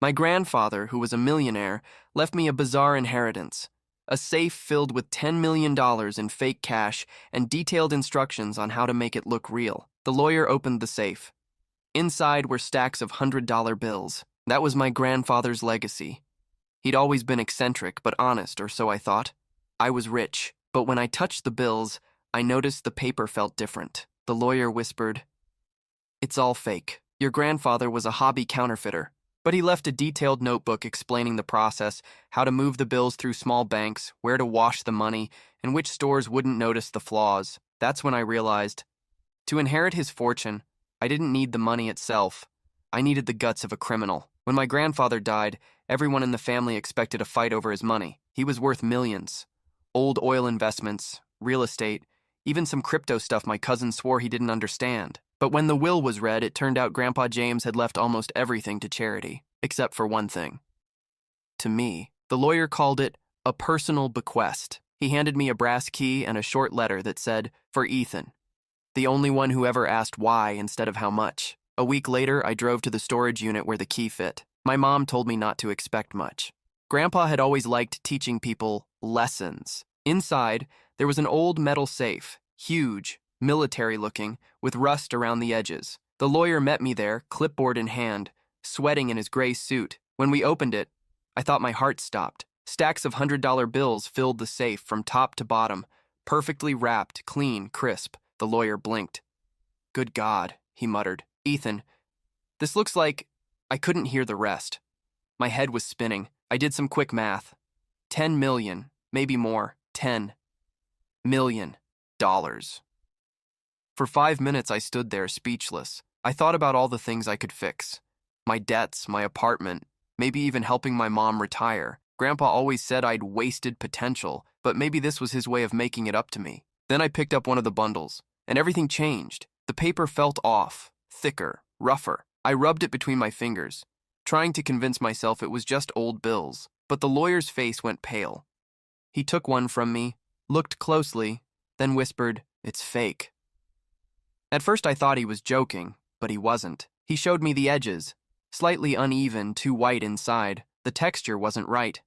My grandfather, who was a millionaire, left me a bizarre inheritance. A safe filled with $10 million in fake cash and detailed instructions on how to make it look real. The lawyer opened the safe. Inside were stacks of $100 bills. That was my grandfather's legacy. He'd always been eccentric but honest, or so I thought. I was rich, but when I touched the bills, I noticed the paper felt different. The lawyer whispered, "It's all fake. Your grandfather was a hobby counterfeiter." But he left a detailed notebook explaining the process, how to move the bills through small banks, where to wash the money, and which stores wouldn't notice the flaws. That's when I realized, to inherit his fortune, I didn't need the money itself. I needed the guts of a criminal. When my grandfather died, everyone in the family expected a fight over his money. He was worth millions. Old oil investments, real estate, even some crypto stuff my cousin swore he didn't understand. But when the will was read, it turned out Grandpa James had left almost everything to charity, except for one thing. To me. The lawyer called it a personal bequest. He handed me a brass key and a short letter that said, "For Ethan," the only one who ever asked why instead of how much. A week later, I drove to the storage unit where the key fit. My mom told me not to expect much. Grandpa had always liked teaching people lessons. Inside, there was an old metal safe, huge, military-looking, with rust around the edges. The lawyer met me there, clipboard in hand, sweating in his gray suit. When we opened it, I thought my heart stopped. Stacks of $100 bills filled the safe from top to bottom, perfectly wrapped, clean, crisp. The lawyer blinked. "Good God," he muttered. "Ethan, this looks like..." I couldn't hear the rest. My head was spinning. I did some quick math. 10 million, maybe more. $10 million. For 5 minutes, I stood there speechless. I thought about all the things I could fix. My debts, my apartment, maybe even helping my mom retire. Grandpa always said I'd wasted potential, but maybe this was his way of making it up to me. Then I picked up one of the bundles, and everything changed. The paper felt off, thicker, rougher. I rubbed it between my fingers, trying to convince myself it was just old bills, but the lawyer's face went pale. He took one from me, looked closely, then whispered, "It's fake." At first I thought he was joking, but he wasn't. He showed me the edges, slightly uneven, too white inside. The texture wasn't right.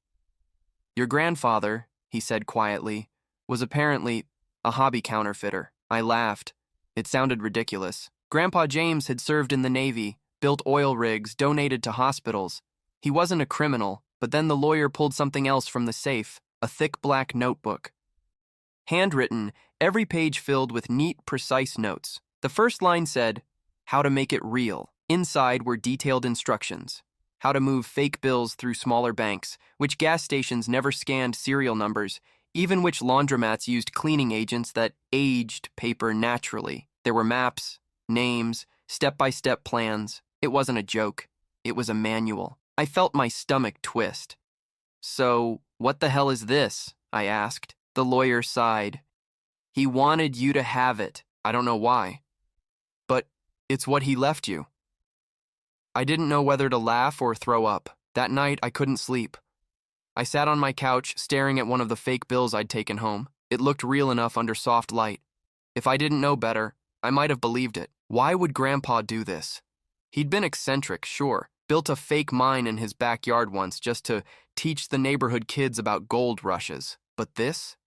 "Your grandfather," he said quietly, "was apparently a hobby counterfeiter." I laughed. It sounded ridiculous. Grandpa James had served in the Navy, built oil rigs, donated to hospitals. He wasn't a criminal, but then the lawyer pulled something else from the safe, a thick black notebook. Handwritten, every page filled with neat, precise notes. The first line said, "How to make it real." Inside were detailed instructions. How to move fake bills through smaller banks, which gas stations never scanned serial numbers, even which laundromats used cleaning agents that aged paper naturally. There were maps, names, step-by-step plans. It wasn't a joke. It was a manual. I felt my stomach twist. "So, what the hell is this?" I asked. The lawyer sighed. "He wanted you to have it. I don't know why. But it's what he left you." I didn't know whether to laugh or throw up. That night, I couldn't sleep. I sat on my couch, staring at one of the fake bills I'd taken home. It looked real enough under soft light. If I didn't know better, I might have believed it. Why would Grandpa do this? He'd been eccentric, sure. Built a fake mine in his backyard once just to teach the neighborhood kids about gold rushes. But this?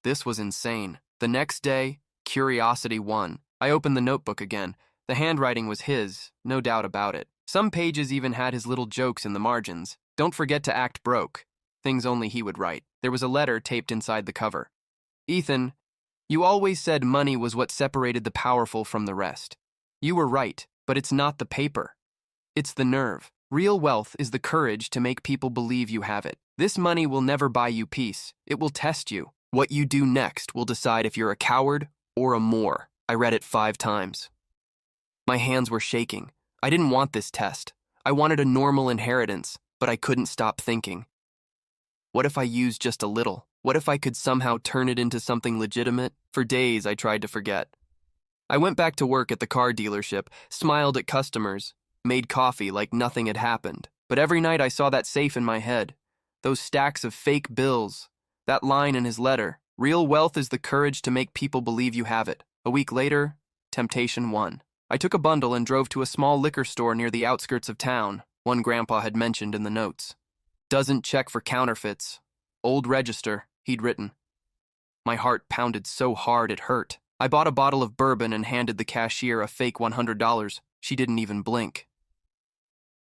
This was insane. The next day, curiosity won. I opened the notebook again. The handwriting was his, no doubt about it. Some pages even had his little jokes in the margins. "Don't forget to act broke." Things only he would write. There was a letter taped inside the cover. "Ethan, you always said money was what separated the powerful from the rest. You were right, but it's not the paper. It's the nerve. Real wealth is the courage to make people believe you have it. This money will never buy you peace. It will test you. What you do next will decide if you're a coward or a Moor." I read it 5 times. My hands were shaking. I didn't want this test. I wanted a normal inheritance, but I couldn't stop thinking. What if I used just a little? What if I could somehow turn it into something legitimate? For days, I tried to forget. I went back to work at the car dealership, smiled at customers, made coffee like nothing had happened. But every night I saw that safe in my head. Those stacks of fake bills. That line in his letter. Real wealth is the courage to make people believe you have it. A week later, temptation won. I took a bundle and drove to a small liquor store near the outskirts of town. one Grandpa had mentioned in the notes. Doesn't check for counterfeits. Old register, he'd written. My heart pounded so hard it hurt. I bought a bottle of bourbon and handed the cashier a fake $100. She didn't even blink.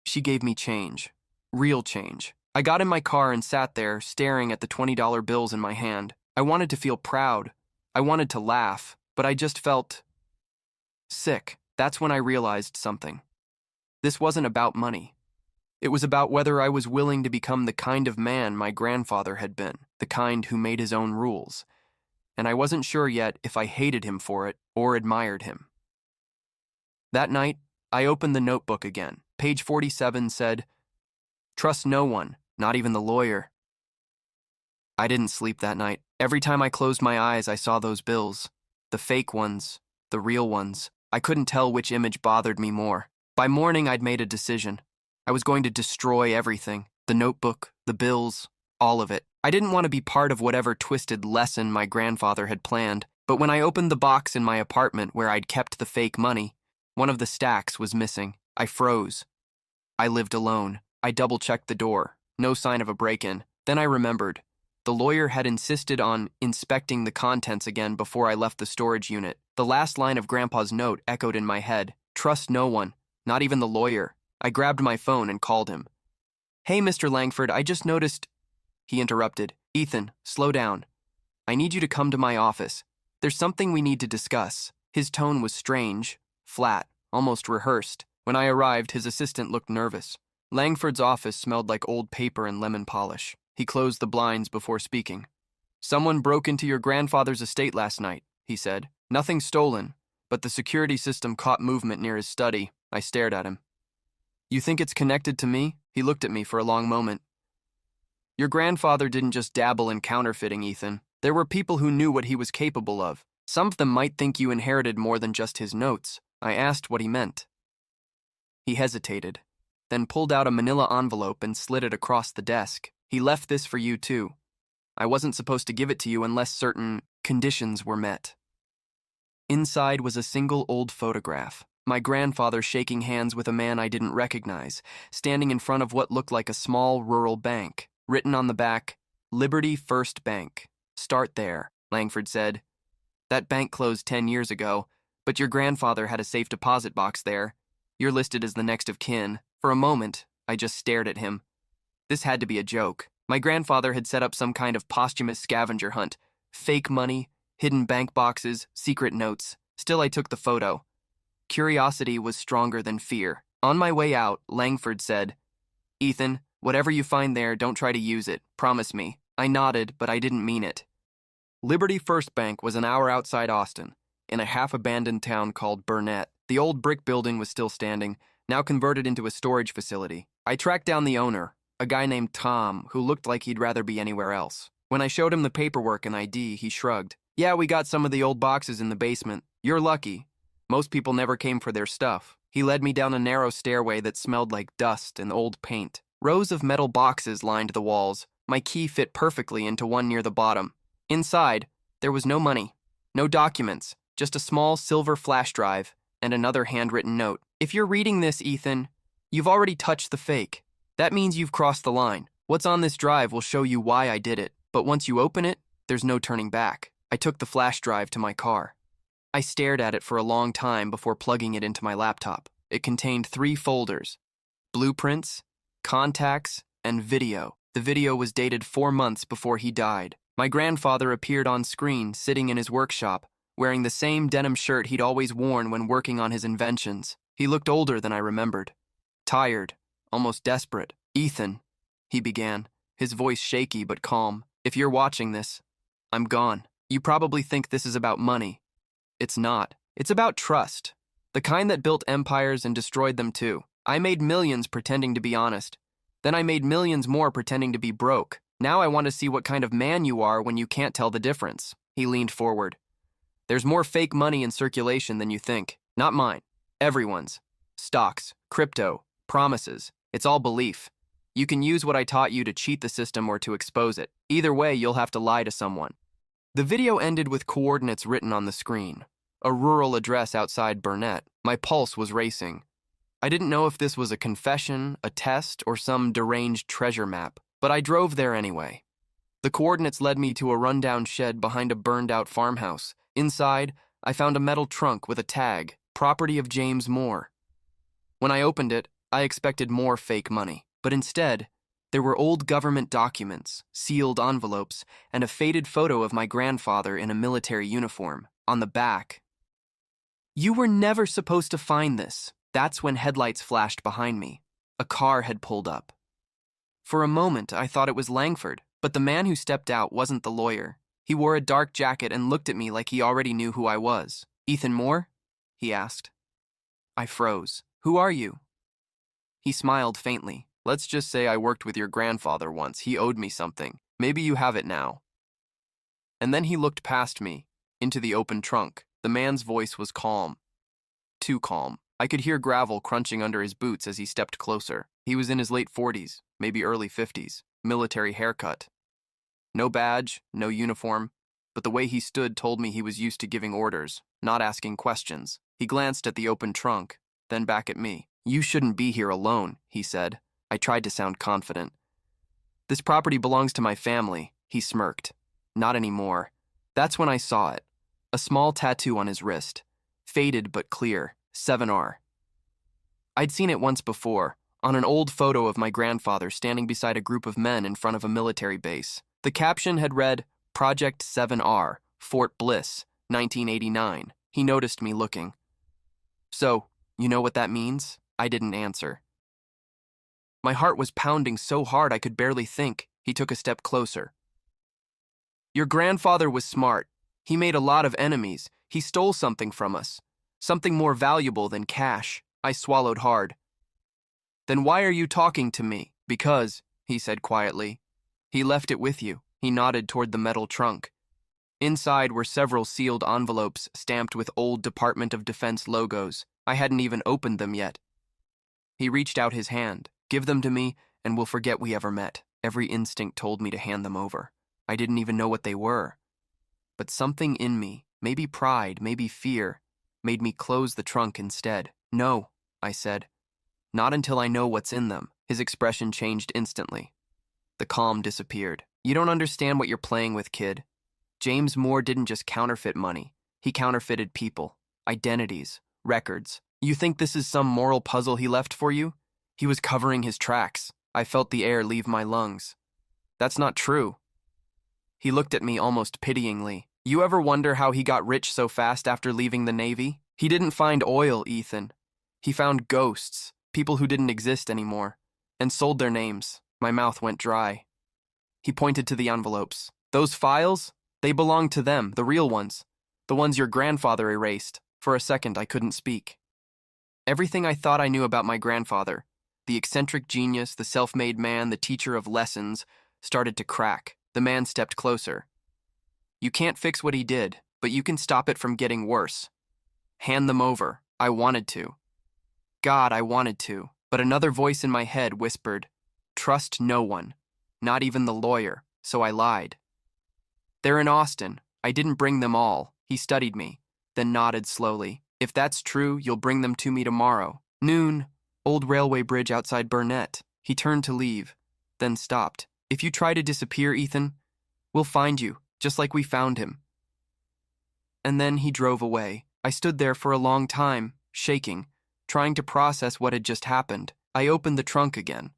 She gave me change. Real change. I got in my car and sat there, staring at the $20 bills in my hand. I wanted to feel proud. I wanted to laugh, but I just felt sick. That's when I realized something. This wasn't about money. It was about whether I was willing to become the kind of man my grandfather had been, the kind who made his own rules. And I wasn't sure yet if I hated him for it or admired him. That night, I opened the notebook again. Page 47 said, "Trust no one, not even the lawyer." I didn't sleep that night. Every time I closed my eyes, I saw those bills. The fake ones, the real ones. I couldn't tell which image bothered me more. By morning, I'd made a decision. I was going to destroy everything. The notebook, the bills, all of it. I didn't want to be part of whatever twisted lesson my grandfather had planned. But when I opened the box in my apartment where I'd kept the fake money, one of the stacks was missing. I froze. I lived alone. I double-checked the door. No sign of a break-in. Then I remembered. The lawyer had insisted on inspecting the contents again before I left the storage unit. The last line of Grandpa's note echoed in my head. Trust no one, not even the lawyer. I grabbed my phone and called him. "Hey, Mr. Langford, I just noticed—" He interrupted. "Ethan, slow down. I need you to come to my office. There's something we need to discuss." His tone was strange, flat, almost rehearsed. When I arrived, his assistant looked nervous. Langford's office smelled like old paper and lemon polish. He closed the blinds before speaking. "Someone broke into your grandfather's estate last night," he said. "Nothing stolen, but the security system caught movement near his study." I stared at him. "You think it's connected to me?" He looked at me for a long moment. "Your grandfather didn't just dabble in counterfeiting, Ethan. There were people who knew what he was capable of. Some of them might think you inherited more than just his notes." I asked what he meant. He hesitated, then pulled out a manila envelope and slid it across the desk. "He left this for you, too. I wasn't supposed to give it to you unless certain conditions were met." Inside was a single old photograph. My grandfather shaking hands with a man I didn't recognize, standing in front of what looked like a small rural bank. Written on the back, "Liberty First Bank. Start there," Langford said. "That bank closed 10 years ago, but your grandfather had a safe deposit box there. You're listed as the next of kin." For a moment, I just stared at him. This had to be a joke. My grandfather had set up some kind of posthumous scavenger hunt. Fake money, hidden bank boxes, secret notes. Still, I took the photo. Curiosity was stronger than fear. On my way out, Langford said, "Ethan, whatever you find there, don't try to use it. Promise me." I nodded, but I didn't mean it. Liberty First Bank was an hour outside Austin, in a half-abandoned town called Burnett. The old brick building was still standing, now converted into a storage facility. I tracked down the owner, a guy named Tom, who looked like he'd rather be anywhere else. When I showed him the paperwork and ID, he shrugged. "Yeah, we got some of the old boxes in the basement. You're lucky. Most people never came for their stuff." He led me down a narrow stairway that smelled like dust and old paint. Rows of metal boxes lined the walls. My key fit perfectly into one near the bottom. Inside, there was no money, no documents, just a small silver flash drive and another handwritten note. "If you're reading this, Ethan, you've already touched the fake. That means you've crossed the line. What's on this drive will show you why I did it, but once you open it, there's no turning back." I took the flash drive to my car. I stared at it for a long time before plugging it into my laptop. It contained 3 folders: blueprints, contacts, and video. The video was dated 4 months before he died. My grandfather appeared on screen, sitting in his workshop, wearing the same denim shirt he'd always worn when working on his inventions. He looked older than I remembered. Tired, almost desperate. "Ethan," he began, his voice shaky but calm. "If you're watching this, I'm gone. You probably think this is about money. It's not. It's about trust. The kind that built empires and destroyed them too. I made millions pretending to be honest. Then I made millions more pretending to be broke. Now I want to see what kind of man you are when you can't tell the difference." He leaned forward. "There's more fake money in circulation than you think. Not mine. Everyone's. Stocks, crypto, promises. It's all belief. You can use what I taught you to cheat the system or to expose it. Either way, you'll have to lie to someone." The video ended with coordinates written on the screen. A rural address outside Burnett. My pulse was racing. I didn't know if this was a confession, a test, or some deranged treasure map, but I drove there anyway. The coordinates led me to a rundown shed behind a burned-out farmhouse. Inside, I found a metal trunk with a tag, property of James Moore. When I opened it, I expected more fake money, but instead, there were old government documents, sealed envelopes, and a faded photo of my grandfather in a military uniform. On the back, "You were never supposed to find this." That's when headlights flashed behind me. A car had pulled up. For a moment, I thought it was Langford, but the man who stepped out wasn't the lawyer. He wore a dark jacket and looked at me like he already knew who I was. "Ethan Moore?" he asked. I froze. "Who are you?" He smiled faintly. "Let's just say I worked with your grandfather once. He owed me something. Maybe you have it now." And then he looked past me, into the open trunk. The man's voice was calm. Too calm. I could hear gravel crunching under his boots as he stepped closer. He was in his late 40s, maybe early 50s, military haircut. No badge, no uniform, but the way he stood told me he was used to giving orders, not asking questions. He glanced at the open trunk, then back at me. "You shouldn't be here alone," he said. I tried to sound confident. "This property belongs to my family," he smirked. "Not anymore." That's when I saw it. A small tattoo on his wrist. Faded but clear. 7R. I'd seen it once before, on an old photo of my grandfather standing beside a group of men in front of a military base. The caption had read, "Project 7R, Fort Bliss, 1989. He noticed me looking. "So, you know what that means?" I didn't answer. My heart was pounding so hard I could barely think. He took a step closer. "Your grandfather was smart. He made a lot of enemies. He stole something from us. Something more valuable than cash." I swallowed hard. "Then why are you talking to me?" "Because," he said quietly, "he left it with you." He nodded toward the metal trunk. Inside were several sealed envelopes stamped with old Department of Defense logos. I hadn't even opened them yet. He reached out his hand. "Give them to me, and we'll forget we ever met." Every instinct told me to hand them over. I didn't even know what they were. But something in me, maybe pride, maybe fear, made me close the trunk instead. "No," I said. "Not until I know what's in them." His expression changed instantly. The calm disappeared. "You don't understand what you're playing with, kid. James Moore didn't just counterfeit money. He counterfeited people, identities, records. You think this is some moral puzzle he left for you? He was covering his tracks." I felt the air leave my lungs. "That's not true." He looked at me almost pityingly. "You ever wonder how he got rich so fast after leaving the Navy? He didn't find oil, Ethan. He found ghosts, people who didn't exist anymore, and sold their names." My mouth went dry. He pointed to the envelopes. "Those files? They belong to them, the real ones. The ones your grandfather erased." For a second, I couldn't speak. Everything I thought I knew about my grandfather, the eccentric genius, the self-made man, the teacher of lessons, started to crack. The man stepped closer. "You can't fix what he did, but you can stop it from getting worse. Hand them over." I wanted to. God, I wanted to. But another voice in my head whispered, "Trust no one, not even the lawyer." So I lied. "They're in Austin. I didn't bring them all." He studied me, then nodded slowly. "If that's true, you'll bring them to me tomorrow. Noon, old railway bridge outside Burnett." He turned to leave, then stopped. "If you try to disappear, Ethan, we'll find you, just like we found him." And then he drove away. I stood there for a long time, shaking, trying to process what had just happened. I opened the trunk again.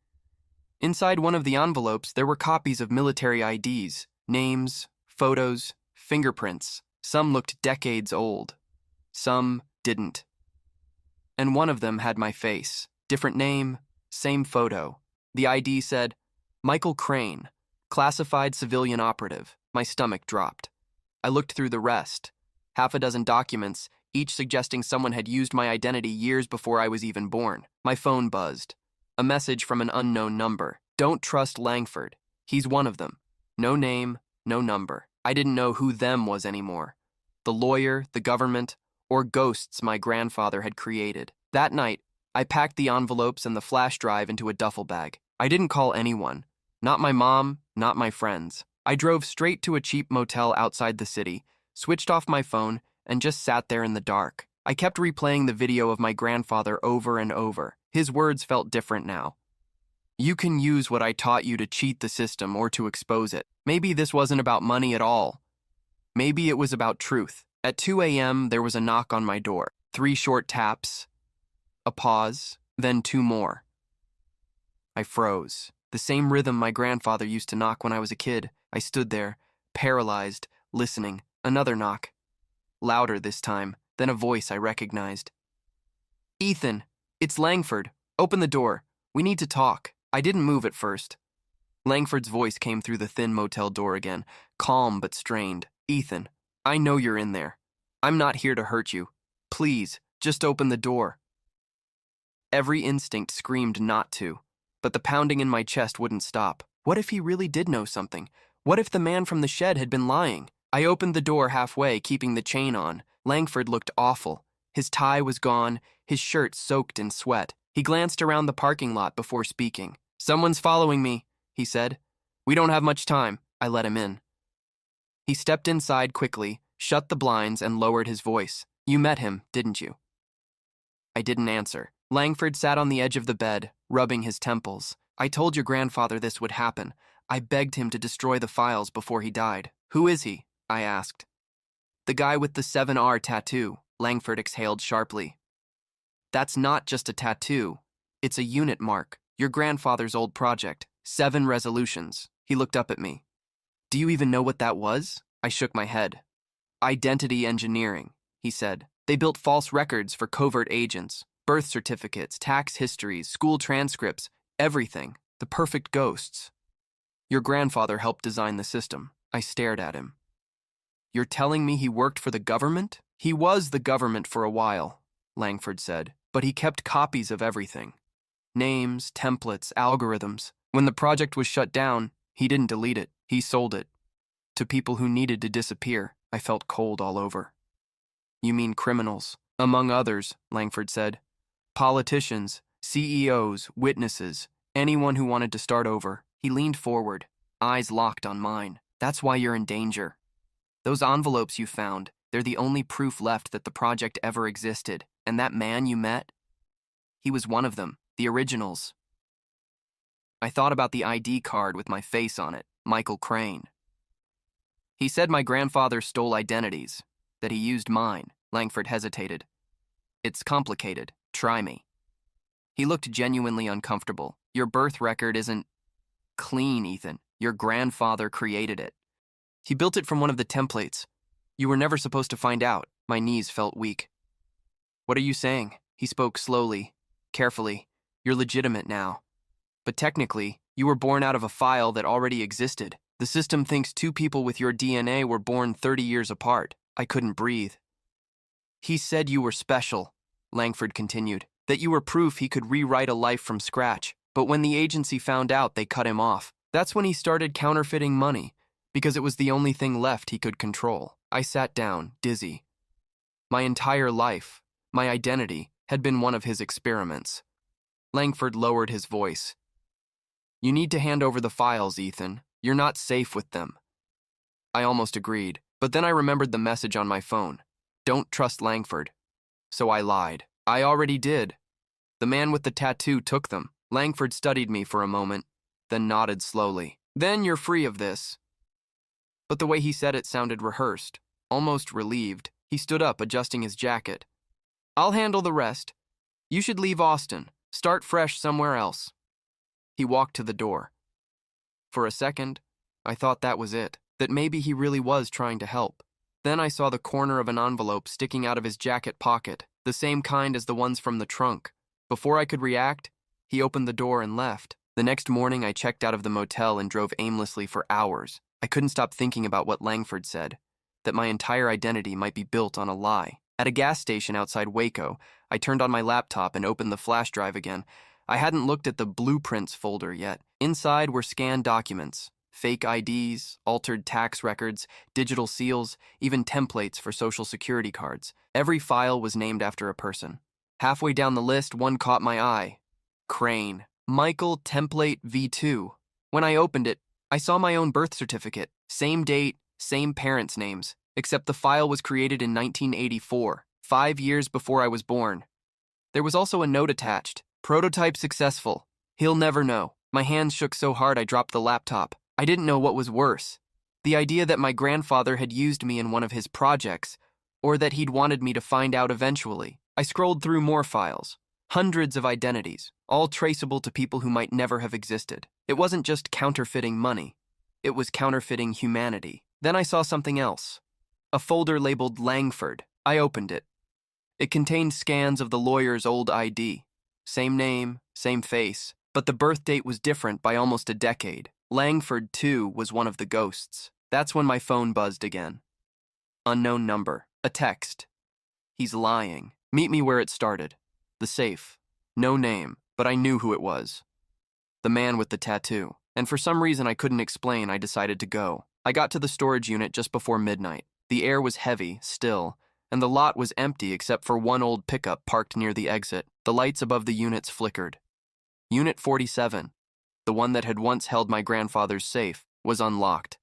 Inside one of the envelopes, there were copies of military IDs, names, photos, fingerprints. Some looked decades old. Some didn't. And one of them had my face. Different name, same photo. The ID said, "Michael Crane, classified civilian operative." My stomach dropped. I looked through the rest. Half a dozen documents, each suggesting someone had used my identity years before I was even born. My phone buzzed. A message from an unknown number. "Don't trust Langford. He's one of them." No name, no number. I didn't know who them was anymore. The lawyer, the government, or ghosts my grandfather had created. That night, I packed the envelopes and the flash drive into a duffel bag. I didn't call anyone. Not my mom, not my friends. I drove straight to a cheap motel outside the city, switched off my phone, and just sat there in the dark. I kept replaying the video of my grandfather over and over. His words felt different now. You can use what I taught you to cheat the system or to expose it. Maybe this wasn't about money at all. Maybe it was about truth. At 2 a.m., there was a knock on my door. 3 short taps, a pause, then 2 more. I froze. The same rhythm my grandfather used to knock when I was a kid. I stood there, paralyzed, listening. Another knock. Louder this time, then a voice I recognized. Ethan, it's Langford. Open the door. We need to talk. I didn't move at first. Langford's voice came through the thin motel door again, calm but strained. Ethan, I know you're in there. I'm not here to hurt you. Please, just open the door. Every instinct screamed not to, but the pounding in my chest wouldn't stop. What if he really did know something? What if the man from the shed had been lying? I opened the door halfway, keeping the chain on. Langford looked awful. His tie was gone, his shirt soaked in sweat. He glanced around the parking lot before speaking. Someone's following me, he said. We don't have much time. I let him in. He stepped inside quickly, shut the blinds, and lowered his voice. You met him, didn't you? I didn't answer. Langford sat on the edge of the bed, rubbing his temples. I told your grandfather this would happen. I begged him to destroy the files before he died. Who is he? I asked. The guy with the 7R tattoo, Langford exhaled sharply. That's not just a tattoo. It's a unit mark. Your grandfather's old project. 7 resolutions. He looked up at me. Do you even know what that was? I shook my head. Identity engineering, he said. They built false records for covert agents. Birth certificates, tax histories, school transcripts, everything. The perfect ghosts. Your grandfather helped design the system. I stared at him. You're telling me he worked for the government? He was the government for a while, Langford said, but he kept copies of everything. Names, templates, algorithms. When the project was shut down, he didn't delete it. He sold it. To people who needed to disappear. I felt cold all over. You mean criminals? Among others, Langford said. Politicians, CEOs, witnesses, anyone who wanted to start over. He leaned forward, eyes locked on mine. That's why you're in danger. Those envelopes you found, they're the only proof left that the project ever existed. And that man you met? He was one of them, the originals. I thought about the ID card with my face on it, Michael Crane. He said my grandfather stole identities, that he used mine. Langford hesitated. It's complicated. Try me. He looked genuinely uncomfortable. Your birth record isn't clean, Ethan. Your grandfather created it. He built it from one of the templates. You were never supposed to find out. My knees felt weak. What are you saying? He spoke slowly, carefully. You're legitimate now. But technically, you were born out of a file that already existed. The system thinks 2 people with your DNA were born 30 years apart. I couldn't breathe. He said you were special, Langford continued, that you were proof he could rewrite a life from scratch. But when the agency found out, they cut him off. That's when he started counterfeiting money, because it was the only thing left he could control. I sat down, dizzy. My entire life, my identity, had been one of his experiments. Langford lowered his voice. You need to hand over the files, Ethan. You're not safe with them. I almost agreed, but then I remembered the message on my phone. Don't trust Langford. So I lied. I already did. The man with the tattoo took them. Langford studied me for a moment, then nodded slowly. Then you're free of this. But the way he said it sounded rehearsed, almost relieved. He stood up, adjusting his jacket. I'll handle the rest. You should leave Austin. Start fresh somewhere else. He walked to the door. For a second, I thought that was it, that maybe he really was trying to help. Then I saw the corner of an envelope sticking out of his jacket pocket, the same kind as the ones from the trunk. Before I could react, he opened the door and left. The next morning, I checked out of the motel and drove aimlessly for hours. I couldn't stop thinking about what Langford said, that my entire identity might be built on a lie. At a gas station outside Waco, I turned on my laptop and opened the flash drive again. I hadn't looked at the blueprints folder yet. Inside were scanned documents, fake IDs, altered tax records, digital seals, even templates for social security cards. Every file was named after a person. Halfway down the list, one caught my eye. Crane. Michael Template V2. When I opened it, I saw my own birth certificate. Same date, same parents' names, except the file was created in 1984. 5 years before I was born. There was also a note attached. Prototype successful. He'll never know. My hands shook so hard I dropped the laptop. I didn't know what was worse. The idea that my grandfather had used me in one of his projects, or that he'd wanted me to find out eventually. I scrolled through more files. Hundreds of identities, all traceable to people who might never have existed. It wasn't just counterfeiting money. It was counterfeiting humanity. Then I saw something else. A folder labeled Langford. I opened it. It contained scans of the lawyer's old ID. Same name, same face, but the birth date was different by almost a decade. Langford, too, was one of the ghosts. That's when my phone buzzed again. Unknown number. A text. He's lying. Meet me where it started. The safe. No name, but I knew who it was. The man with the tattoo. And for some reason I couldn't explain, I decided to go. I got to the storage unit just before midnight. The air was heavy, still, and the lot was empty except for one old pickup parked near the exit. The lights above the units flickered. Unit 47, the one that had once held my grandfather's safe, was unlocked.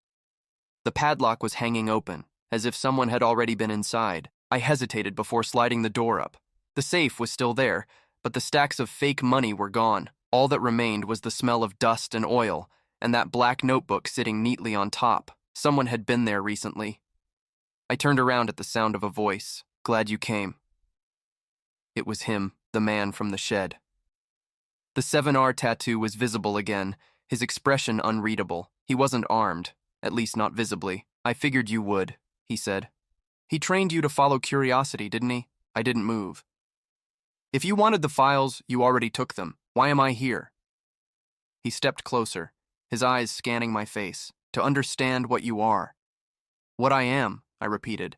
The padlock was hanging open, as if someone had already been inside. I hesitated before sliding the door up. The safe was still there, but the stacks of fake money were gone. All that remained was the smell of dust and oil, and that black notebook sitting neatly on top. Someone had been there recently. I turned around at the sound of a voice. Glad you came. It was him, the man from the shed. The 7R tattoo was visible again, his expression unreadable. He wasn't armed, at least not visibly. I figured you would, he said. He trained you to follow curiosity, didn't he? I didn't move. If you wanted the files, you already took them. Why am I here? He stepped closer, his eyes scanning my face. To understand what you are. What I am, I repeated.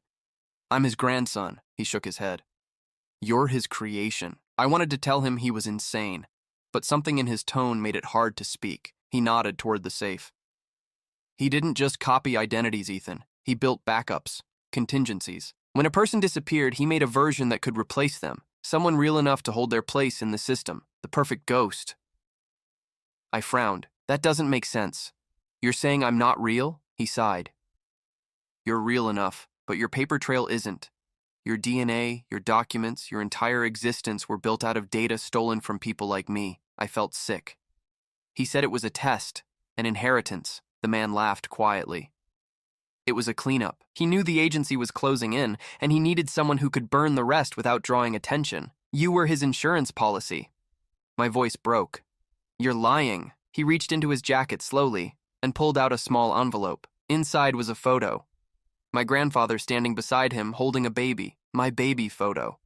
I'm his grandson, he shook his head. You're his creation. I wanted to tell him he was insane, but something in his tone made it hard to speak. He nodded toward the safe. He didn't just copy identities, Ethan. He built backups, contingencies. When a person disappeared, he made a version that could replace them. Someone real enough to hold their place in the system. The perfect ghost. I frowned. That doesn't make sense. You're saying I'm not real? He sighed. You're real enough, but your paper trail isn't. Your DNA, your documents, your entire existence were built out of data stolen from people like me. I felt sick. He said it was a test, an inheritance. The man laughed quietly. It was a cleanup. He knew the agency was closing in, and he needed someone who could burn the rest without drawing attention. You were his insurance policy. My voice broke. You're lying. He reached into his jacket slowly and pulled out a small envelope. Inside was a photo. My grandfather standing beside him holding a baby. My baby photo.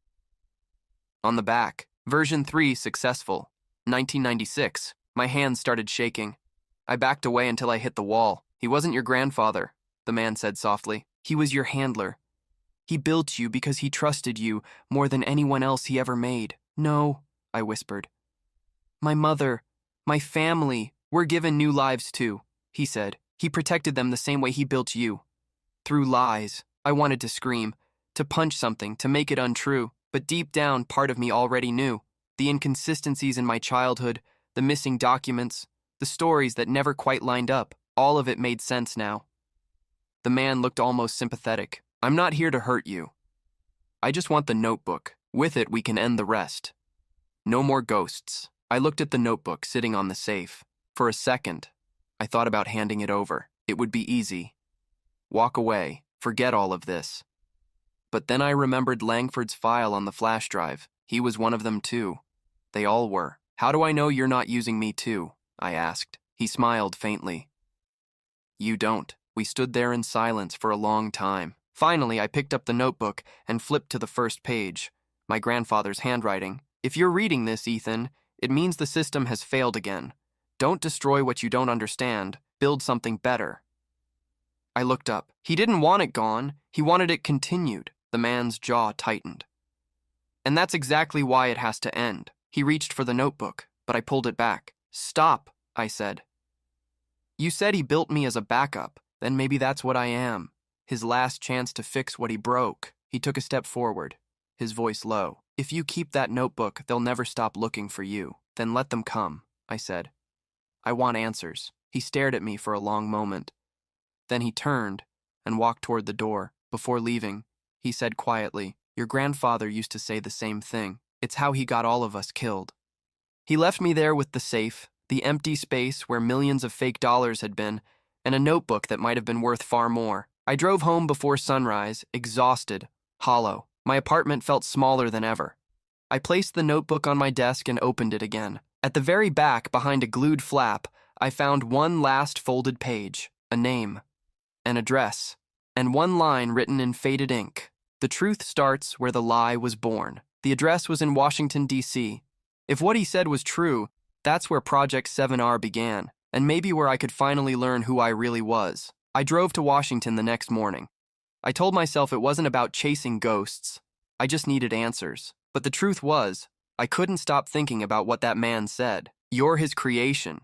On the back, version 3 successful. 1996. My hands started shaking. I backed away until I hit the wall. He wasn't your grandfather, the man said softly. He was your handler. He built you because he trusted you more than anyone else he ever made. No, I whispered. My mother, my family, were given new lives too, he said. He protected them the same way he built you. Through lies. I wanted to scream, to punch something, to make it untrue, but deep down, part of me already knew. The inconsistencies in my childhood, the missing documents, the stories that never quite lined up, all of it made sense now. The man looked almost sympathetic. I'm not here to hurt you. I just want the notebook. With it, we can end the rest. No more ghosts. I looked at the notebook sitting on the safe. For a second, I thought about handing it over. It would be easy. Walk away. Forget all of this. But then I remembered Langford's file on the flash drive. He was one of them too. They all were. How do I know you're not using me too? I asked. He smiled faintly. You don't. We stood there in silence for a long time. Finally, I picked up the notebook and flipped to the first page. My grandfather's handwriting. If you're reading this, Ethan, it means the system has failed again. Don't destroy what you don't understand. Build something better. I looked up. He didn't want it gone. He wanted it continued. The man's jaw tightened. And that's exactly why it has to end. He reached for the notebook, but I pulled it back. Stop, I said. You said he built me as a backup. Then maybe that's what I am. His last chance to fix what he broke. He took a step forward, his voice low. If you keep that notebook, they'll never stop looking for you. Then let them come, I said. I want answers. He stared at me for a long moment. Then he turned and walked toward the door. Before leaving, he said quietly, Your grandfather used to say the same thing. It's how he got all of us killed. He left me there with the safe, the empty space where millions of fake dollars had been, and a notebook that might have been worth far more. I drove home before sunrise, exhausted, hollow. My apartment felt smaller than ever. I placed the notebook on my desk and opened it again. At the very back, behind a glued flap, I found one last folded page, a name, an address, and one line written in faded ink. The truth starts where the lie was born. The address was in Washington, D.C. If what he said was true, that's where Project 7R began, and maybe where I could finally learn who I really was. I drove to Washington the next morning. I told myself it wasn't about chasing ghosts. I just needed answers. But the truth was, I couldn't stop thinking about what that man said. You're his creation.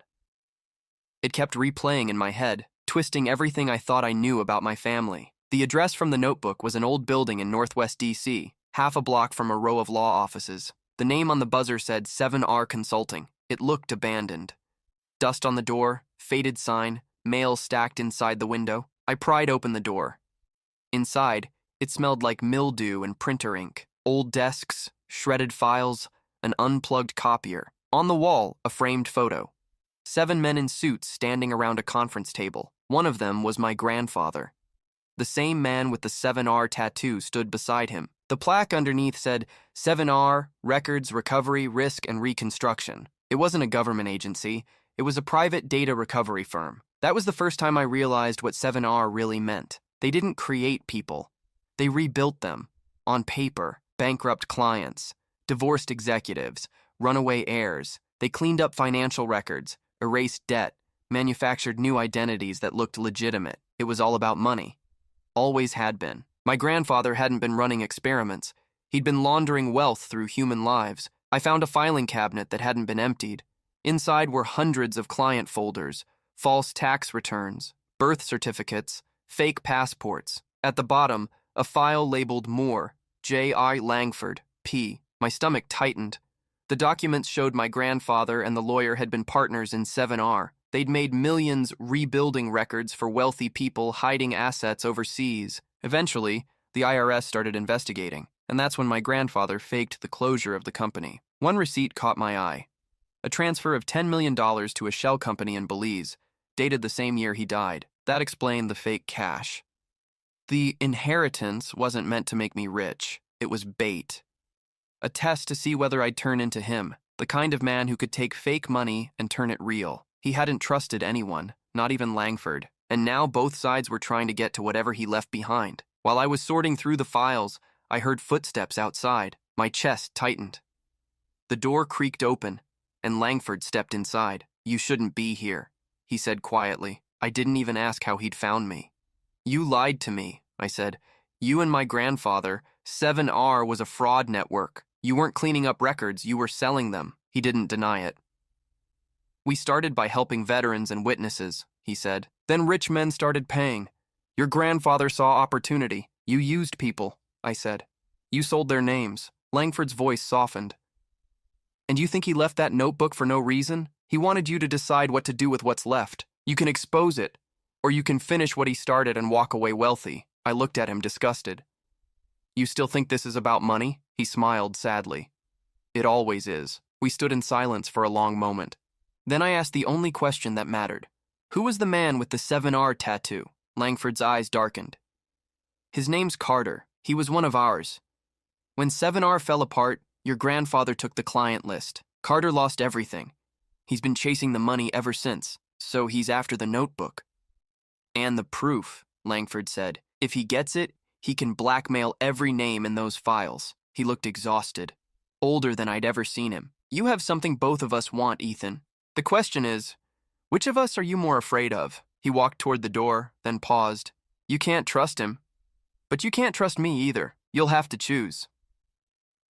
It kept replaying in my head, twisting everything I thought I knew about my family. The address from the notebook was an old building in Northwest D.C., half a block from a row of law offices. The name on the buzzer said 7R Consulting. It looked abandoned. Dust on the door, faded sign, mail stacked inside the window. I pried open the door. Inside, it smelled like mildew and printer ink, old desks, shredded files, an unplugged copier. On the wall, a framed photo. 7 men in suits standing around a conference table. One of them was my grandfather. The same man with the 7R tattoo stood beside him. The plaque underneath said 7R, Records, Recovery, Risk, and Reconstruction. It wasn't a government agency. It was a private data recovery firm. That was the first time I realized what 7R really meant. They didn't create people. They rebuilt them. On paper, bankrupt clients, divorced executives, runaway heirs. They cleaned up financial records, erased debt, manufactured new identities that looked legitimate. It was all about money. Always had been. My grandfather hadn't been running experiments. He'd been laundering wealth through human lives. I found a filing cabinet that hadn't been emptied. Inside were hundreds of client folders, false tax returns, birth certificates, fake passports. At the bottom, a file labeled Moore, J.I. Langford, P. My stomach tightened. The documents showed my grandfather and the lawyer had been partners in 7R. They'd made millions rebuilding records for wealthy people hiding assets overseas. Eventually, the IRS started investigating, and that's when my grandfather faked the closure of the company. One receipt caught my eye. A transfer of $10 million to a shell company in Belize, dated the same year he died. That explained the fake cash. The inheritance wasn't meant to make me rich. It was bait. A test to see whether I'd turn into him, the kind of man who could take fake money and turn it real. He hadn't trusted anyone, not even Langford, and now both sides were trying to get to whatever he left behind. While I was sorting through the files, I heard footsteps outside. My chest tightened. The door creaked open, and Langford stepped inside. "You shouldn't be here," he said quietly. I didn't even ask how he'd found me. "You lied to me," I said. "You and my grandfather. 7R was a fraud network. You weren't cleaning up records, you were selling them." He didn't deny it. "We started by helping veterans and witnesses," he said. "Then rich men started paying. Your grandfather saw opportunity. You used people," I said. "You sold their names." Langford's voice softened. "And you think he left that notebook for no reason? He wanted you to decide what to do with what's left. You can expose it, or you can finish what he started and walk away wealthy." I looked at him, disgusted. "You still think this is about money?" He smiled sadly. "It always is." We stood in silence for a long moment. Then I asked the only question that mattered. "Who was the man with the 7R tattoo?" Langford's eyes darkened. "His name's Carter. He was one of ours. When 7R fell apart, your grandfather took the client list. Carter lost everything. He's been chasing the money ever since, so he's after the notebook." "And the proof," Langford said. "If he gets it, he can blackmail every name in those files." He looked exhausted, older than I'd ever seen him. "You have something both of us want, Ethan. The question is, which of us are you more afraid of?" He walked toward the door, then paused. "You can't trust him. But you can't trust me either. You'll have to choose."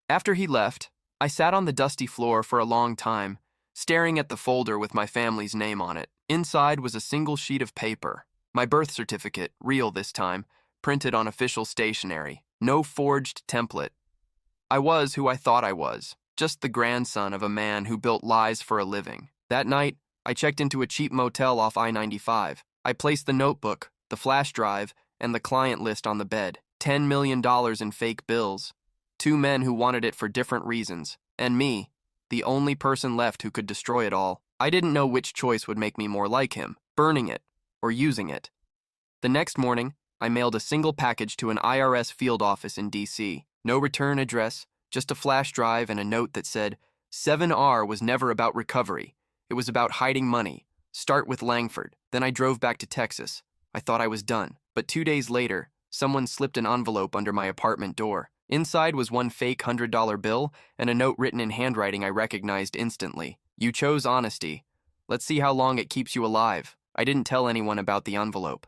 After he left, I sat on the dusty floor for a long time, staring at the folder with my family's name on it. Inside was a single sheet of paper. My birth certificate, real this time, printed on official stationery. No forged template. I was who I thought I was, just the grandson of a man who built lies for a living. That night, I checked into a cheap motel off I-95. I placed the notebook, the flash drive, and the client list on the bed. $10 million in fake bills. Two men who wanted it for different reasons. And me, the only person left who could destroy it all. I didn't know which choice would make me more like him, burning it or using it. The next morning, I mailed a single package to an IRS field office in DC. No return address, just a flash drive and a note that said, 7R was never about recovery. It was about hiding money. Start with Langford. Then I drove back to Texas. I thought I was done. But 2 days later, someone slipped an envelope under my apartment door. Inside was one fake $100 bill and a note written in handwriting I recognized instantly. You chose honesty. Let's see how long it keeps you alive. I didn't tell anyone about the envelope.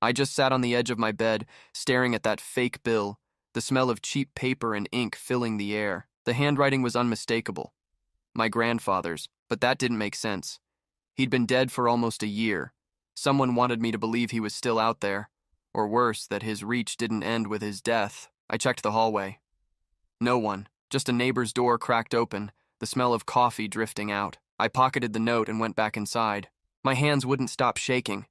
I just sat on the edge of my bed, staring at that fake bill, the smell of cheap paper and ink filling the air. The handwriting was unmistakable. My grandfather's, but that didn't make sense. He'd been dead for almost a year. Someone wanted me to believe he was still out there, or worse, that his reach didn't end with his death. I checked the hallway. No one, just a neighbor's door cracked open, the smell of coffee drifting out. I pocketed the note and went back inside. My hands wouldn't stop shaking.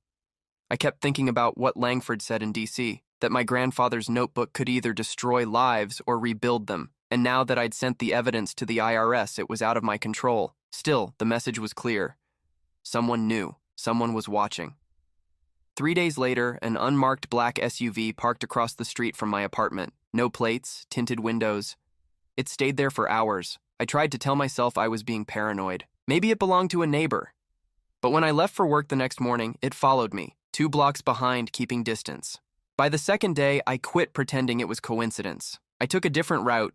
I kept thinking about what Langford said in DC, that my grandfather's notebook could either destroy lives or rebuild them, and now that I'd sent the evidence to the IRS, it was out of my control. Still, the message was clear. Someone knew. Someone was watching. 3 days later, an unmarked black SUV parked across the street from my apartment. No plates, tinted windows. It stayed there for hours. I tried to tell myself I was being paranoid. Maybe it belonged to a neighbor. But when I left for work the next morning, it followed me, 2 blocks behind, keeping distance. By the second day, I quit pretending it was coincidence. I took a different route,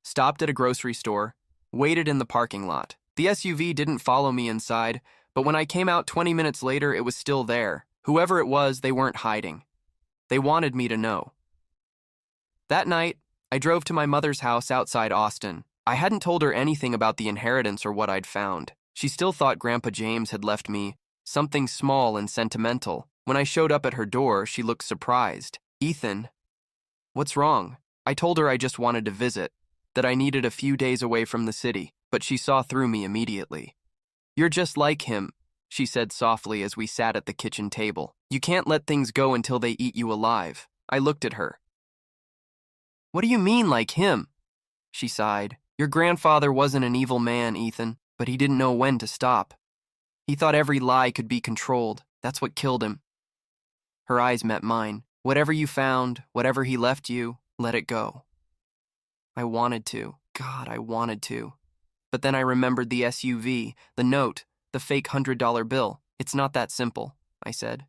stopped at a grocery store, waited in the parking lot. The SUV didn't follow me inside, but when I came out 20 minutes later, it was still there. Whoever it was, they weren't hiding. They wanted me to know. That night, I drove to my mother's house outside Austin. I hadn't told her anything about the inheritance or what I'd found. She still thought Grandpa James had left me something small and sentimental. When I showed up at her door, she looked surprised. Ethan, what's wrong? I told her I just wanted to visit, that I needed a few days away from the city, but she saw through me immediately. You're just like him, she said softly as we sat at the kitchen table. You can't let things go until they eat you alive. I looked at her. What do you mean, like him? She sighed. Your grandfather wasn't an evil man, Ethan, but he didn't know when to stop. He thought every lie could be controlled. That's what killed him. Her eyes met mine. Whatever you found, whatever he left you, let it go. I wanted to. God, I wanted to. But then I remembered the SUV, the note, the fake $100 bill. It's not that simple, I said.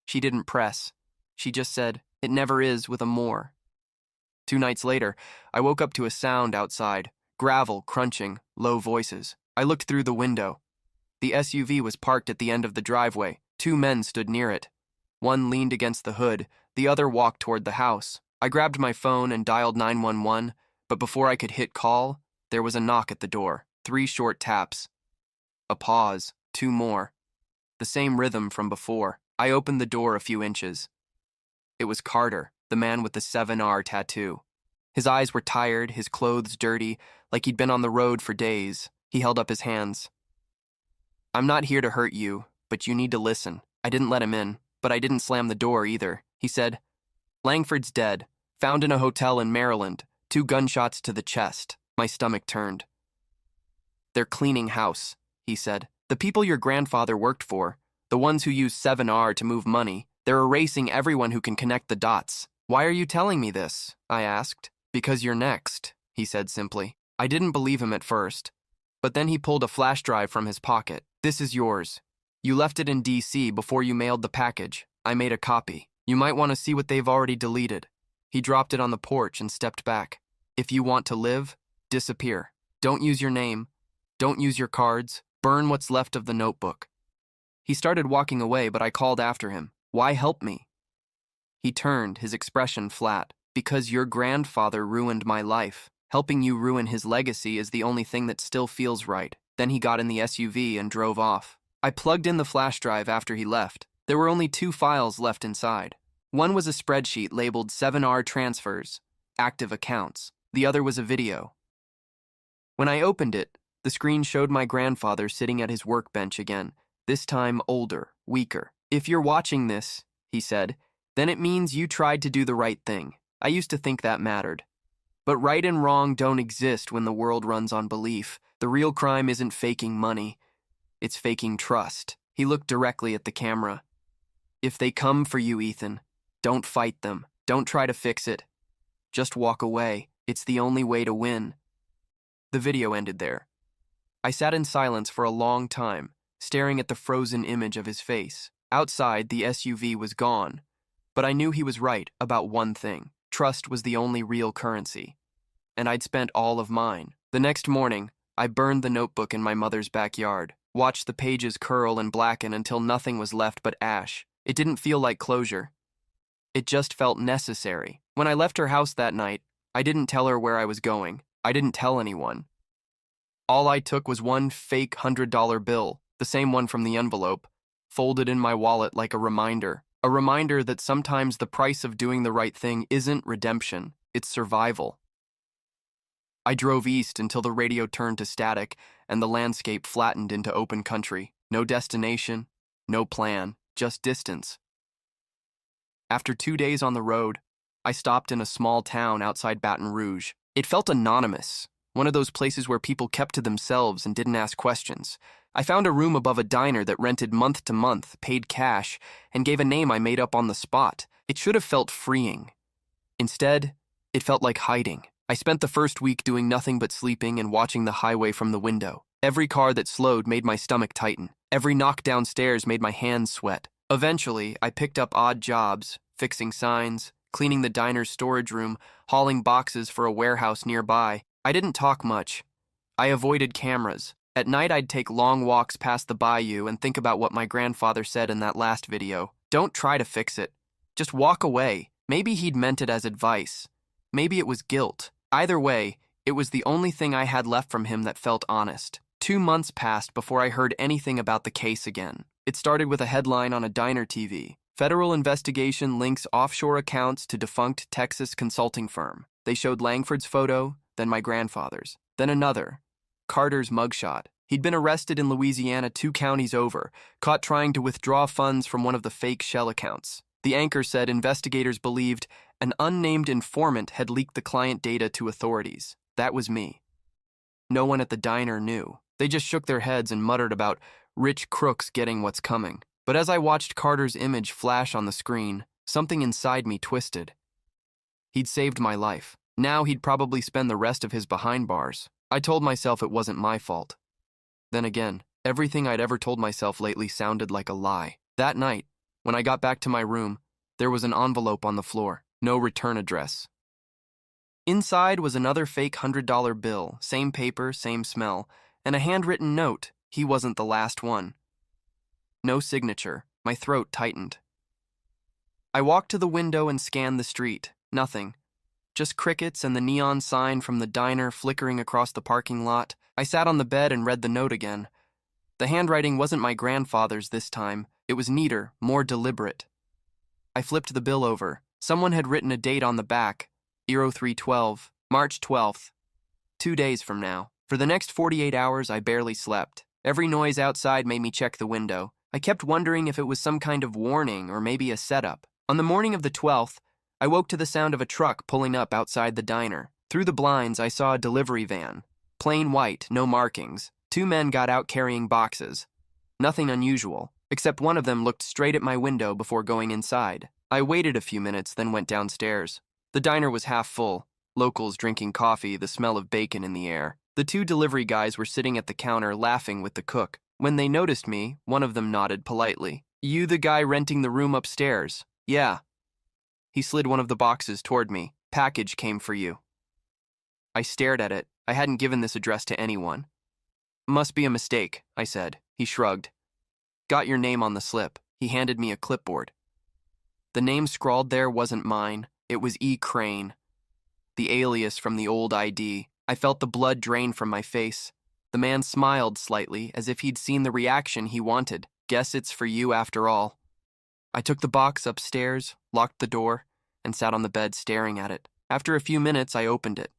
She didn't press. She just said, it never is with a more. 2 nights later, I woke up to a sound outside, gravel crunching, low voices. I looked through the window. The SUV was parked at the end of the driveway. 2 men stood near it. One leaned against the hood, the other walked toward the house. I grabbed my phone and dialed 911, but before I could hit call, there was a knock at the door. 3 short taps. A pause. 2 more. The same rhythm from before. I opened the door a few inches. It was Carter, the man with the 7R tattoo. His eyes were tired, his clothes dirty, like he'd been on the road for days. He held up his hands. I'm not here to hurt you, but you need to listen. I didn't let him in, but I didn't slam the door either. He said, Langford's dead, found in a hotel in Maryland, 2 gunshots to the chest. My stomach turned. They're cleaning house, he said. The people your grandfather worked for, the ones who use 7R to move money, they're erasing everyone who can connect the dots. Why are you telling me this? I asked. Because you're next, he said simply. I didn't believe him at first, but then he pulled a flash drive from his pocket. This is yours. You left it in DC before you mailed the package. I made a copy. You might want to see what they've already deleted. He dropped it on the porch and stepped back. If you want to live, disappear. Don't use your name. Don't use your cards. Burn what's left of the notebook. He started walking away, but I called after him. Why help me? He turned, his expression flat. Because your grandfather ruined my life. Helping you ruin his legacy is the only thing that still feels right. Then he got in the SUV and drove off. I plugged in the flash drive after he left. There were only 2 files left inside. One was a spreadsheet labeled 7R transfers, active accounts. The other was a video. When I opened it, the screen showed my grandfather sitting at his workbench again, this time older, weaker. If you're watching this, he said, then it means you tried to do the right thing. I used to think that mattered. But right and wrong don't exist when the world runs on belief. The real crime isn't faking money, it's faking trust. He looked directly at the camera. If they come for you, Ethan, don't fight them. Don't try to fix it. Just walk away. It's the only way to win. The video ended there. I sat in silence for a long time, staring at the frozen image of his face. Outside, the SUV was gone, but I knew he was right about one thing. Trust was the only real currency, and I'd spent all of mine. The next morning, I burned the notebook in my mother's backyard, watched the pages curl and blacken until nothing was left but ash. It didn't feel like closure. It just felt necessary. When I left her house that night, I didn't tell her where I was going. I didn't tell anyone. All I took was one fake $100 bill, the same one from the envelope, folded in my wallet like a reminder that sometimes the price of doing the right thing isn't redemption, it's survival. I drove east until the radio turned to static and the landscape flattened into open country. No destination, no plan, just distance. After 2 days on the road, I stopped in a small town outside Baton Rouge. It felt anonymous, one of those places where people kept to themselves and didn't ask questions. I found a room above a diner that rented month to month, paid cash, and gave a name I made up on the spot. It should have felt freeing. Instead, it felt like hiding. I spent the first week doing nothing but sleeping and watching the highway from the window. Every car that slowed made my stomach tighten. Every knock downstairs made my hands sweat. Eventually, I picked up odd jobs, fixing signs, cleaning the diner's storage room, hauling boxes for a warehouse nearby. I didn't talk much. I avoided cameras. At night, I'd take long walks past the bayou and think about what my grandfather said in that last video. Don't try to fix it. Just walk away. Maybe he'd meant it as advice. Maybe it was guilt. Either way, it was the only thing I had left from him that felt honest. 2 months passed before I heard anything about the case again. It started with a headline on a diner TV. Federal investigation links offshore accounts to defunct Texas consulting firm. They showed Langford's photo, then my grandfather's, then another, Carter's mugshot. He'd been arrested in Louisiana 2 counties over, caught trying to withdraw funds from one of the fake shell accounts. The anchor said investigators believed an unnamed informant had leaked the client data to authorities. That was me. No one at the diner knew. They just shook their heads and muttered about rich crooks getting what's coming. But as I watched Carter's image flash on the screen, something inside me twisted. He'd saved my life. Now he'd probably spend the rest of his behind bars. I told myself it wasn't my fault. Then again, everything I'd ever told myself lately sounded like a lie. That night, when I got back to my room, there was an envelope on the floor. No return address. Inside was another fake $100 bill, same paper, same smell, and a handwritten note. He wasn't the last one. No signature. My throat tightened. I walked to the window and scanned the street. Nothing. Just crickets and the neon sign from the diner flickering across the parking lot. I sat on the bed and read the note again. The handwriting wasn't my grandfather's this time. It was neater, more deliberate. I flipped the bill over. Someone had written a date on the back, 0312, March 12th, 2 days from now. For the next 48 hours, I barely slept. Every noise outside made me check the window. I kept wondering if it was some kind of warning or maybe a setup. On the morning of the 12th, I woke to the sound of a truck pulling up outside the diner. Through the blinds, I saw a delivery van. Plain white, no markings. 2 men got out carrying boxes. Nothing unusual, except one of them looked straight at my window before going inside. I waited a few minutes, then went downstairs. The diner was half full. Locals drinking coffee, the smell of bacon in the air. The 2 delivery guys were sitting at the counter laughing with the cook. When they noticed me, one of them nodded politely. "You the guy renting the room upstairs?" "Yeah." He slid one of the boxes toward me. "Package came for you." I stared at it. I hadn't given this address to anyone. "Must be a mistake," I said. He shrugged. "Got your name on the slip." He handed me a clipboard. The name scrawled there wasn't mine. It was E. Crane, the alias from the old ID. I felt the blood drain from my face. The man smiled slightly, as if he'd seen the reaction he wanted. "Guess it's for you after all." I took the box upstairs, locked the door, and sat on the bed staring at it. After a few minutes, I opened it.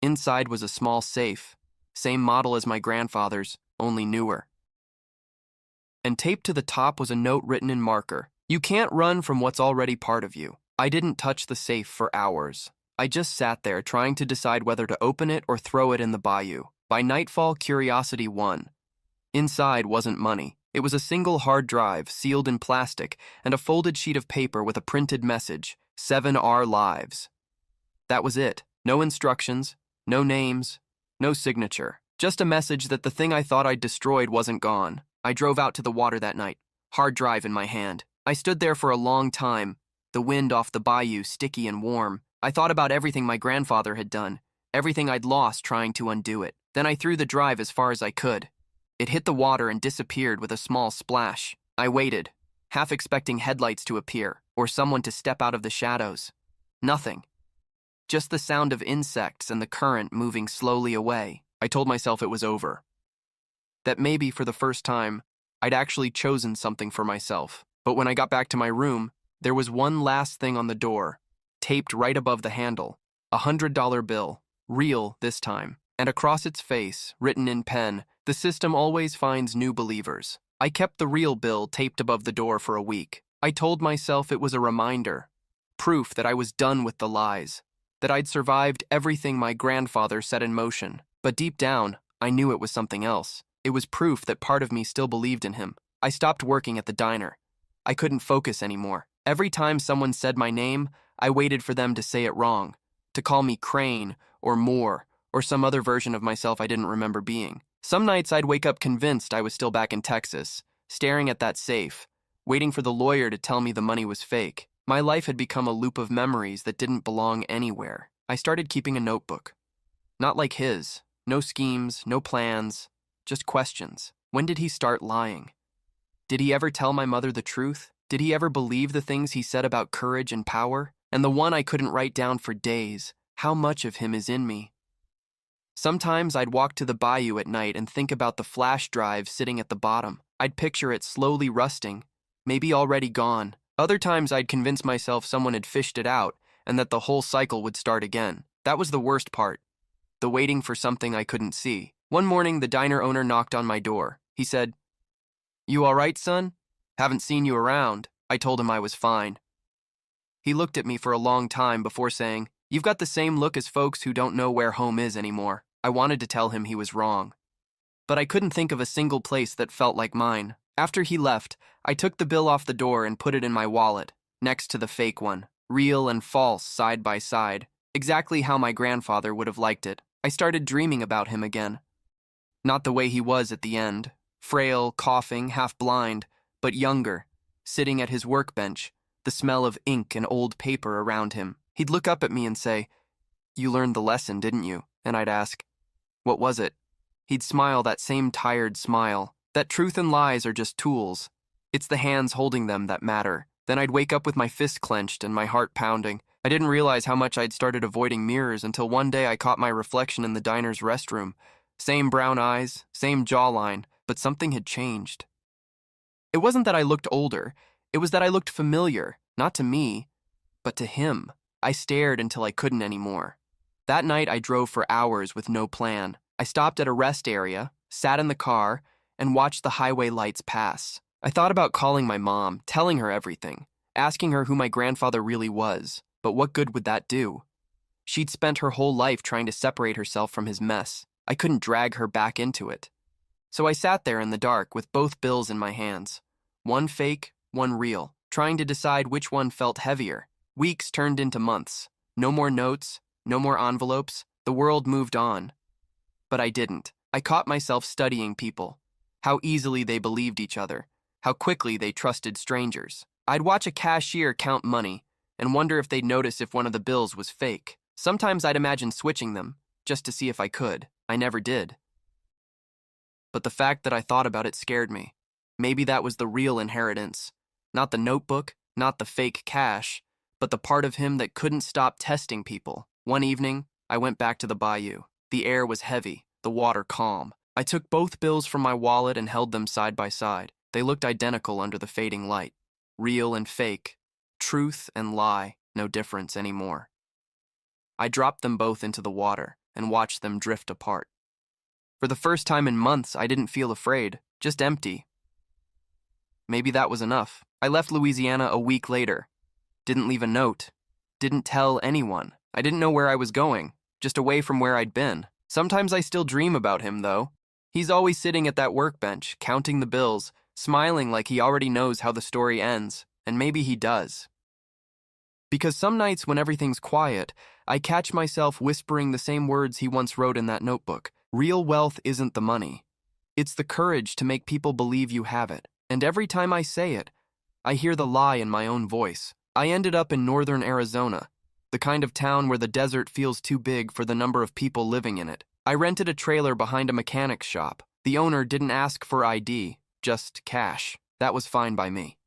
Inside was a small safe, same model as my grandfather's, only newer. And taped to the top was a note written in marker. "You can't run from what's already part of you." I didn't touch the safe for hours. I just sat there trying to decide whether to open it or throw it in the bayou. By nightfall, curiosity won. Inside wasn't money. It was a single hard drive, sealed in plastic, and a folded sheet of paper with a printed message, 7R lives. That was it. No instructions, no names, no signature. Just a message that the thing I thought I'd destroyed wasn't gone. I drove out to the water that night, hard drive in my hand. I stood there for a long time, the wind off the bayou sticky and warm. I thought about everything my grandfather had done, everything I'd lost trying to undo it. Then I threw the drive as far as I could. It hit the water and disappeared with a small splash. I waited, half expecting headlights to appear or someone to step out of the shadows. Nothing. Just the sound of insects and the current moving slowly away. I told myself it was over. That maybe for the first time, I'd actually chosen something for myself. But when I got back to my room, there was one last thing on the door, taped right above the handle, a $100 bill, real this time. And across its face, written in pen, "The system always finds new believers." I kept the real bill taped above the door for a week. I told myself it was a reminder, proof that I was done with the lies, that I'd survived everything my grandfather set in motion. But deep down, I knew it was something else. It was proof that part of me still believed in him. I stopped working at the diner. I couldn't focus anymore. Every time someone said my name, I waited for them to say it wrong, to call me Crane or Moore, or some other version of myself I didn't remember being. Some nights I'd wake up convinced I was still back in Texas, staring at that safe, waiting for the lawyer to tell me the money was fake. My life had become a loop of memories that didn't belong anywhere. I started keeping a notebook. Not like his. No schemes, no plans, just questions. When did he start lying? Did he ever tell my mother the truth? Did he ever believe the things he said about courage and power? And the one I couldn't write down for days, how much of him is in me? Sometimes I'd walk to the bayou at night and think about the flash drive sitting at the bottom. I'd picture it slowly rusting, maybe already gone. Other times I'd convince myself someone had fished it out and that the whole cycle would start again. That was the worst part, the waiting for something I couldn't see. One morning, the diner owner knocked on my door. He said, "You all right, son? Haven't seen you around." I told him I was fine. He looked at me for a long time before saying, "You've got the same look as folks who don't know where home is anymore." I wanted to tell him he was wrong, but I couldn't think of a single place that felt like mine. After he left, I took the bill off the door and put it in my wallet, next to the fake one, real and false side by side, exactly how my grandfather would have liked it. I started dreaming about him again. Not the way he was at the end, frail, coughing, half blind, but younger, sitting at his workbench, the smell of ink and old paper around him. He'd look up at me and say, "You learned the lesson, didn't you?" And I'd ask, "What was it?" He'd smile that same tired smile, that truth and lies are just tools. It's the hands holding them that matter. Then I'd wake up with my fist clenched and my heart pounding. I didn't realize how much I'd started avoiding mirrors until one day I caught my reflection in the diner's restroom. Same brown eyes, same jawline, but something had changed. It wasn't that I looked older, it was that I looked familiar, not to me, but to him. I stared until I couldn't anymore. That night I drove for hours with no plan. I stopped at a rest area, sat in the car, and watched the highway lights pass. I thought about calling my mom, telling her everything, asking her who my grandfather really was, but what good would that do? She'd spent her whole life trying to separate herself from his mess. I couldn't drag her back into it. So I sat there in the dark with both bills in my hands, one fake, one real, trying to decide which one felt heavier. Weeks turned into months. No more notes, no more envelopes. The world moved on. But I didn't. I caught myself studying people, how easily they believed each other, how quickly they trusted strangers. I'd watch a cashier count money and wonder if they'd notice if one of the bills was fake. Sometimes I'd imagine switching them, just to see if I could. I never did. But the fact that I thought about it scared me. Maybe that was the real inheritance. Not the notebook, not the fake cash, but the part of him that couldn't stop testing people. One evening, I went back to the bayou. The air was heavy, the water calm. I took both bills from my wallet and held them side by side. They looked identical under the fading light. Real and fake. Truth and lie. No difference anymore. I dropped them both into the water and watched them drift apart. For the first time in months, I didn't feel afraid, just empty. Maybe that was enough. I left Louisiana a week later. Didn't leave a note. Didn't tell anyone. I didn't know where I was going, just away from where I'd been. Sometimes I still dream about him, though. He's always sitting at that workbench, counting the bills, smiling like he already knows how the story ends, and maybe he does. Because some nights when everything's quiet, I catch myself whispering the same words he once wrote in that notebook. Real wealth isn't the money. It's the courage to make people believe you have it. And every time I say it, I hear the lie in my own voice. I ended up in northern Arizona, the kind of town where the desert feels too big for the number of people living in it. I rented a trailer behind a mechanic's shop. The owner didn't ask for ID, just cash. That was fine by me.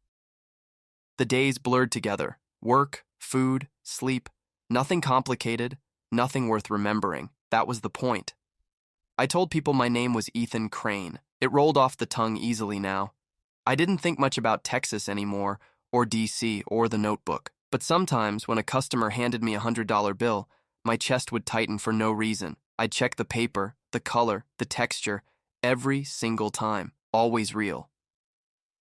The days blurred together. Work, food, sleep. Nothing complicated, nothing worth remembering. That was the point. I told people my name was Ethan Crane. It rolled off the tongue easily now. I didn't think much about Texas anymore, or DC, or the notebook. But sometimes, when a customer handed me a $100 bill, my chest would tighten for no reason. I'd check the paper, the color, the texture, every single time. Always real.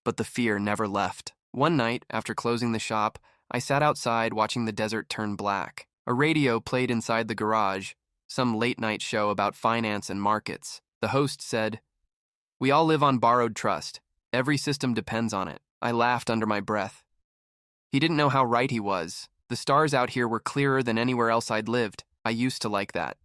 But the fear never left. One night, after closing the shop, I sat outside watching the desert turn black. A radio played inside the garage, some late-night show about finance and markets. The host said, "We all live on borrowed trust. Every system depends on it." I laughed under my breath. He didn't know how right he was. The stars out here were clearer than anywhere else I'd lived. I used to like that.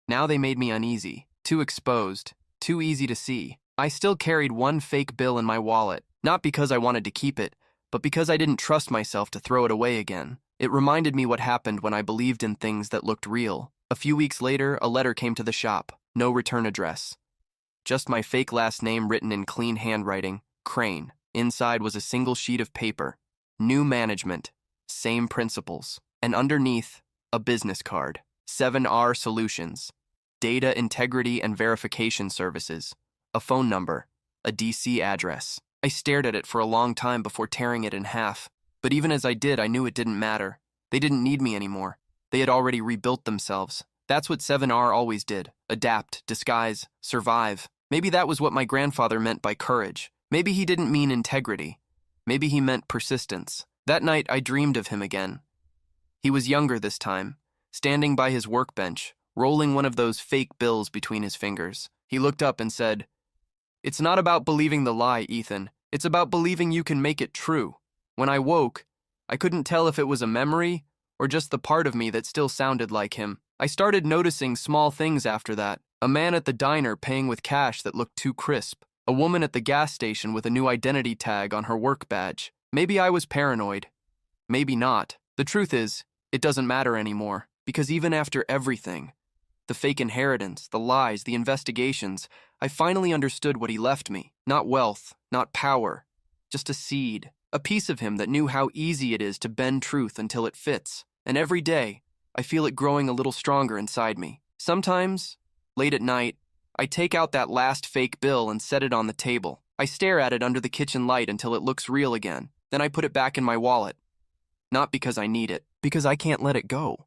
Now they made me uneasy, too exposed, too easy to see. I still carried one fake bill in my wallet, not because I wanted to keep it, but because I didn't trust myself to throw it away again. It reminded me what happened when I believed in things that looked real. A few weeks later, a letter came to the shop. No return address. Just my fake last name written in clean handwriting, Crane. Inside was a single sheet of paper. New management. Same principles. And underneath, a business card. 7R Solutions. Data integrity and verification services. A phone number. A DC address. I stared at it for a long time before tearing it in half. But even as I did, I knew it didn't matter. They didn't need me anymore. They had already rebuilt themselves. That's what 7R always did. Adapt, disguise, survive. Maybe that was what my grandfather meant by courage. Maybe he didn't mean integrity. Maybe he meant persistence. That night, I dreamed of him again. He was younger this time, standing by his workbench, rolling one of those fake bills between his fingers. He looked up and said, "It's not about believing the lie, Ethan. It's about believing you can make it true." When I woke, I couldn't tell if it was a memory or just the part of me that still sounded like him. I started noticing small things after that. A man at the diner paying with cash that looked too crisp. A woman at the gas station with a new identity tag on her work badge. Maybe I was paranoid. Maybe not. The truth is, it doesn't matter anymore. Because even after everything, the fake inheritance, the lies, the investigations, I finally understood what he left me. Not wealth, not power, just a seed. A piece of him that knew how easy it is to bend truth until it fits. And every day, I feel it growing a little stronger inside me. Sometimes, late at night, I take out that last fake bill and set it on the table. I stare at it under the kitchen light until it looks real again. Then I put it back in my wallet. Not because I need it, because I can't let it go.